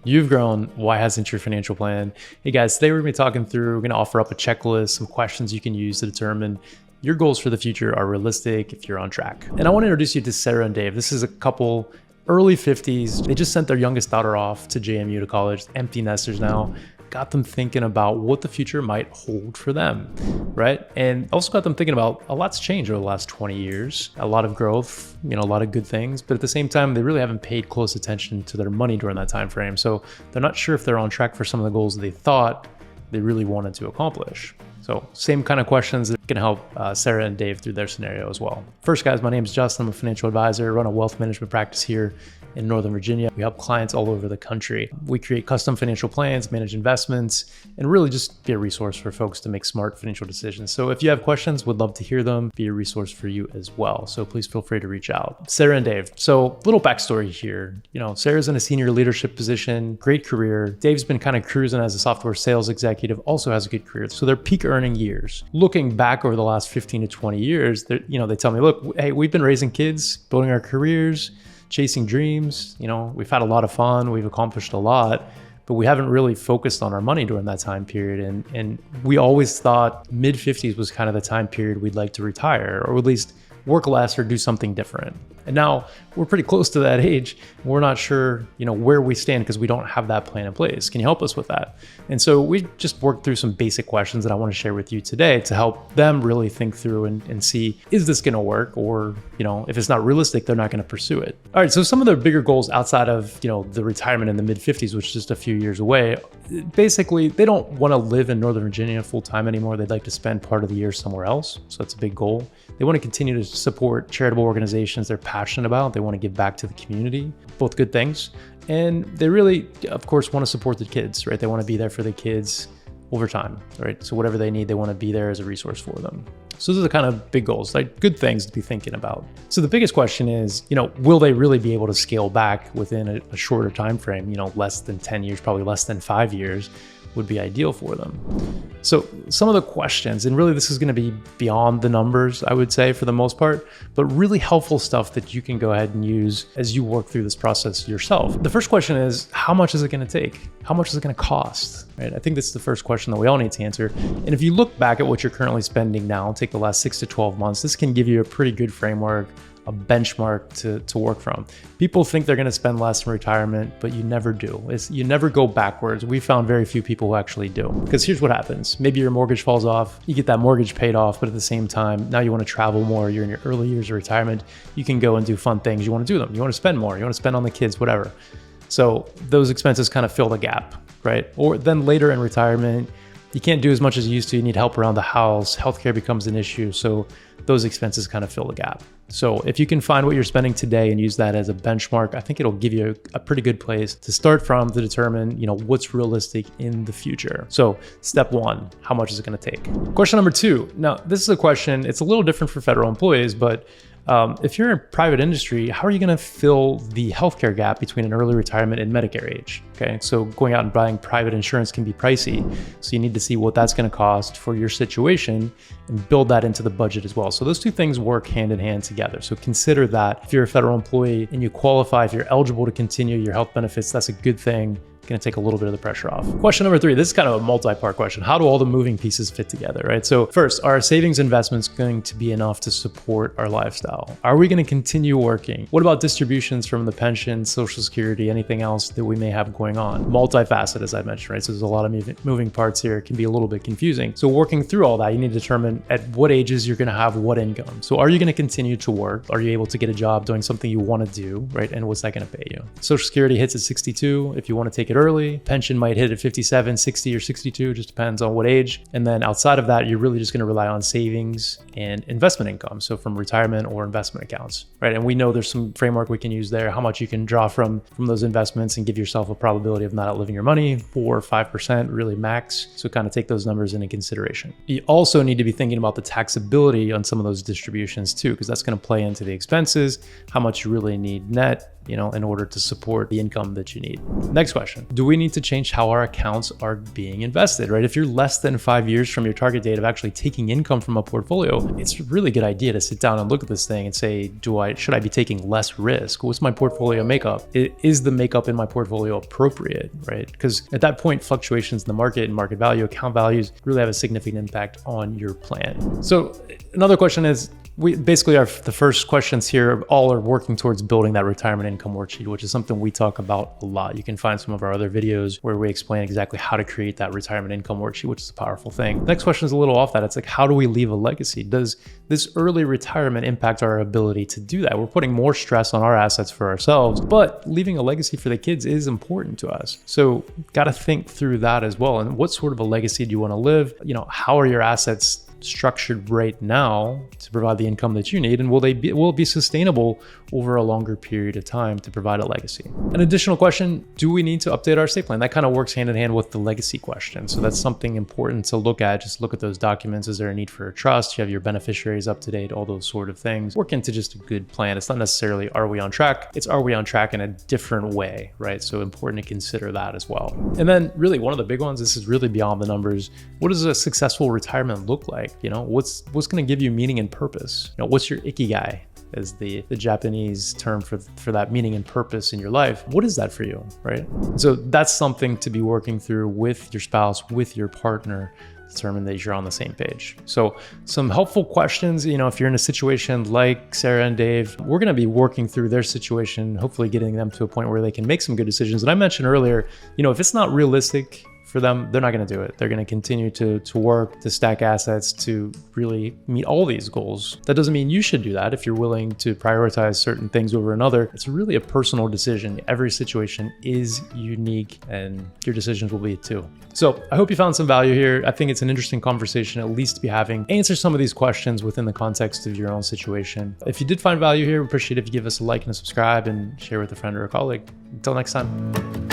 You've grown. Why hasn't your financial plan? Hey guys, today we're going to be talking through, we're going to offer up a checklist, some questions you can use to determine your goals for the future are realistic if you're on track. And I want to introduce you to Sarah and Dave. This is a couple, early 50s. They just sent their youngest daughter off to JMU to college, empty nesters now. Got them thinking about what the future might hold for them, right? And also got them thinking about a lot's changed over the last 20 years, a lot of growth, a lot of good things, but at the same time, they really haven't paid close attention to their money during that time frame. So they're not sure if they're on track for some of the goals they thought they really wanted to accomplish. So same kind of questions that can help Sarah and Dave through their scenario as well. First, guys, my name is Justin. I'm a financial advisor, run a wealth management practice here in Northern Virginia. We help clients all over the country. We create custom financial plans, manage investments, and really just be a resource for folks to make smart financial decisions. So if you have questions, would love to hear them, be a resource for you as well. So please feel free to reach out. Sarah and Dave. So little backstory here. Sarah's in a senior leadership position, great career. Dave's been kind of cruising as a software sales executive, also has a good career. So they're peak earning years. Looking back over the last 15 to 20 years, they tell me, look, hey, we've been raising kids, building our careers, chasing dreams. We've had a lot of fun. We've accomplished a lot, but we haven't really focused on our money during that time period. And we always thought mid 50s was kind of the time period we'd like to retire, or at least work less or do something different. And now we're pretty close to that age. We're not sure, where we stand because we don't have that plan in place. Can you help us with that? And so we just worked through some basic questions that I want to share with you today to help them really think through and see, is this going to work? Or, if it's not realistic, they're not going to pursue it. All right. So some of the bigger goals outside of, the retirement in the mid 50s, which is just a few years away, basically they don't want to live in Northern Virginia full time anymore. They'd like to spend part of the year somewhere else. So that's a big goal. They want to continue to support charitable organizations they're passionate about. They want to give back to the community, both good things. And they really, of course, want to support the kids, right? They want to be there for the kids over time, right? So whatever they need, they want to be there as a resource for them. So those are the kind of big goals, like good things to be thinking about. So the biggest question is, will they really be able to scale back within a shorter time frame? Less than 10 years, probably less than 5 years would be ideal for them. So some of the questions, and really this is going to be beyond the numbers, I would say, for the most part, but really helpful stuff that you can go ahead and use as you work through this process yourself. The first question is, how much is it going to take? How much is it going to cost? Right? I think this is the first question that we all need to answer. And if you look back at what you're currently spending now, take the last 6 to 12 months, this can give you a pretty good framework, a benchmark to work from. People think they're going to spend less in retirement, but you never do. You never go backwards. We found very few people who actually do. Because here's what happens. Maybe your mortgage falls off, you get that mortgage paid off, but at the same time, now you want to travel more, you're in your early years of retirement, you can go and do fun things, you want to do them, you want to spend more, you want to spend on the kids, whatever. So those expenses kind of fill the gap, right? Or then later in retirement, you can't do as much as you used to, you need help around the house, healthcare becomes an issue, so those expenses kind of fill the gap. So if you can find what you're spending today and use that as a benchmark, I think it'll give you a pretty good place to start from to determine, what's realistic in the future. So step one, how much is it going to take? Question number two. Now, this is a question, it's a little different for federal employees, but if you're in private industry, how are you going to fill the healthcare gap between an early retirement and Medicare age? Okay, so going out and buying private insurance can be pricey. So you need to see what that's going to cost for your situation and build that into the budget as well. So those two things work hand in hand together. So consider that if you're a federal employee and you qualify, if you're eligible to continue your health benefits, that's a good thing. Going to take a little bit of the pressure off. Question number three, this is kind of a multi-part question. How do all the moving pieces fit together, right? So first, are our savings investments going to be enough to support our lifestyle? Are we going to continue working? What about distributions from the pension, Social Security, anything else that we may have going on? Multifaceted, as I mentioned, right? So there's a lot of moving parts here. It can be a little bit confusing. So working through all that, you need to determine at what ages you're going to have what income. So are you going to continue to work? Are you able to get a job doing something you want to do, right? And what's that going to pay you? Social Security hits at 62. If you want to take it early, pension might hit at 57, 60, or 62, just depends on what age. And then outside of that, you're really just going to rely on savings and investment income. So from retirement or investment accounts, right? And we know there's some framework we can use there, how much you can draw from those investments and give yourself a probability of not outliving your money, 4 or 5%, really max. So kind of take those numbers into consideration. You also need to be thinking about the taxability on some of those distributions too, because that's going to play into the expenses, how much you really need net, in order to support the income that you need. Next question. Do we need to change how our accounts are being invested, right? If you're less than 5 years from your target date of actually taking income from a portfolio, it's a really good idea to sit down and look at this thing and say, should I be taking less risk? What's my portfolio makeup? Is the makeup in my portfolio appropriate, right? Because at that point, fluctuations in the market and market value, account values really have a significant impact on your plan. So another question is, the first questions here all are working towards building that retirement income worksheet, which is something we talk about a lot. You can find some of our other videos where we explain exactly how to create that retirement income worksheet, which is a powerful thing. Next question is a little off that. It's like, how do we leave a legacy? Does this early retirement impact our ability to do that? We're putting more stress on our assets for ourselves, but leaving a legacy for the kids is important to us. So got to think through that as well. And what sort of a legacy do you want to live? How are your assets structured right now to provide the income that you need, and will it be sustainable over a longer period of time to provide a legacy? An additional question, do we need to update our estate plan? That kind of works hand in hand with the legacy question. So that's something important to look at. Just look at those documents. Is there a need for a trust? You have your beneficiaries up to date, all those sort of things. Work into just a good plan. It's not necessarily are we on track, it's are we on track in a different way, right? So important to consider that as well. And then really one of the big ones, this is really beyond the numbers. What does a successful retirement look like? What's going to give you meaning and purpose? What's your ikigai, as the Japanese term for that meaning and purpose in your life? What is that for you, right? So that's something to be working through with your spouse, with your partner, determine that you're on the same page. So some helpful questions, if you're in a situation like Sarah and Dave, we're going to be working through their situation, hopefully getting them to a point where they can make some good decisions. And I mentioned earlier, if it's not realistic for them, they're not going to do it. They're going to continue to work, to stack assets, to really meet all these goals. That doesn't mean you should do that if you're willing to prioritize certain things over another. It's really a personal decision. Every situation is unique and your decisions will be too. So I hope you found some value here. I think it's an interesting conversation, at least to be having. Answer some of these questions within the context of your own situation. If you did find value here, we appreciate if you give us a like and a subscribe and share with a friend or a colleague. Until next time.